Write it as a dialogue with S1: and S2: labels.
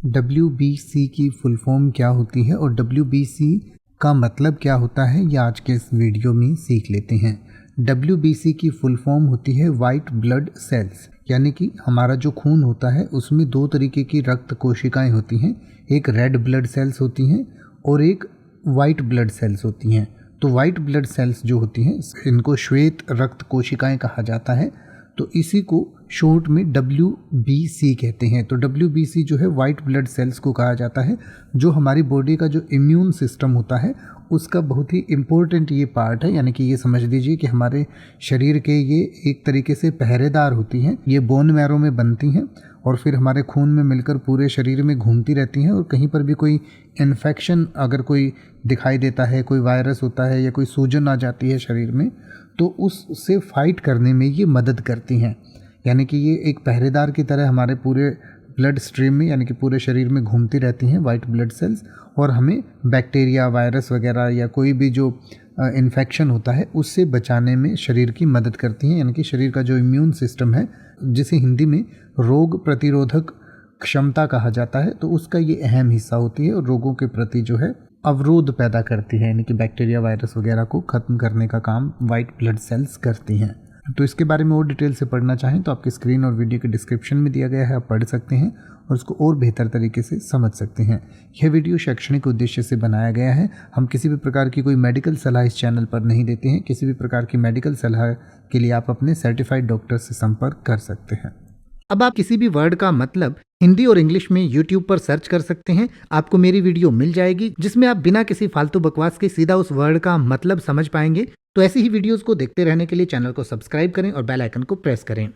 S1: WBC की full form क्या होती है और WBC का मतलब क्या होता है, ये आज के इस वीडियो में सीख लेते हैं। WBC की फुल फॉर्म होती है वाइट ब्लड सेल्स, यानी कि हमारा जो खून होता है उसमें दो तरीके की रक्त कोशिकाएं होती हैं, एक रेड ब्लड सेल्स होती हैं और एक वाइट ब्लड सेल्स होती हैं। तो वाइट ब्लड सेल्स जो होती हैं इनको श्वेत रक्त कोशिकाएं कहा जाता है, तो इसी को शॉर्ट में WBC कहते हैं। तो WBC जो है वाइट ब्लड सेल्स को कहा जाता है, जो हमारी बॉडी का जो इम्यून सिस्टम होता है उसका बहुत ही इम्पोर्टेंट ये पार्ट है। यानी कि ये समझ लीजिए कि हमारे शरीर के ये एक तरीके से पहरेदार होती हैं। ये बोन मैरो में बनती हैं और फिर हमारे खून में मिलकर पूरे शरीर में घूमती रहती हैं, और कहीं पर भी कोई इन्फेक्शन अगर कोई दिखाई देता है, कोई वायरस होता है या कोई सूजन आ जाती है शरीर में, तो उससे फाइट करने में ये मदद करती हैं। यानी कि ये एक पहरेदार की तरह हमारे पूरे ब्लड स्ट्रीम में यानी कि पूरे शरीर में घूमती रहती हैं वाइट ब्लड सेल्स, और हमें बैक्टीरिया वायरस वगैरह या कोई भी जो इन्फेक्शन होता है उससे बचाने में शरीर की मदद करती हैं। यानी कि शरीर का जो इम्यून सिस्टम है, जिसे हिंदी में रोग प्रतिरोधक क्षमता कहा जाता है, तो उसका ये अहम हिस्सा होती है और रोगों के प्रति जो है अवरोध पैदा करती है। यानी कि बैक्टीरिया वायरस वगैरह को ख़त्म करने का काम वाइट ब्लड सेल्स करती हैं। तो इसके बारे में और डिटेल से पढ़ना चाहें तो आपकी स्क्रीन और वीडियो के डिस्क्रिप्शन में दिया गया है, आप पढ़ सकते हैं और उसको और बेहतर तरीके से समझ सकते हैं। यह वीडियो शैक्षणिक उद्देश्य से बनाया गया है। हम किसी भी प्रकार की कोई मेडिकल सलाह इस चैनल पर नहीं देते हैं। किसी भी प्रकार की मेडिकल सलाह के लिए आप अपने सर्टिफाइड डॉक्टर से संपर्क कर सकते हैं।
S2: अब आप किसी भी वर्ड का मतलब हिंदी और इंग्लिश में YouTube पर सर्च कर सकते हैं, आपको मेरी वीडियो मिल जाएगी जिसमें आप बिना किसी फालतू बकवास के सीधा उस वर्ड का मतलब समझ पाएंगे। तो ऐसी ही वीडियोस को देखते रहने के लिए चैनल को सब्सक्राइब करें और बेल आइकन को प्रेस करें।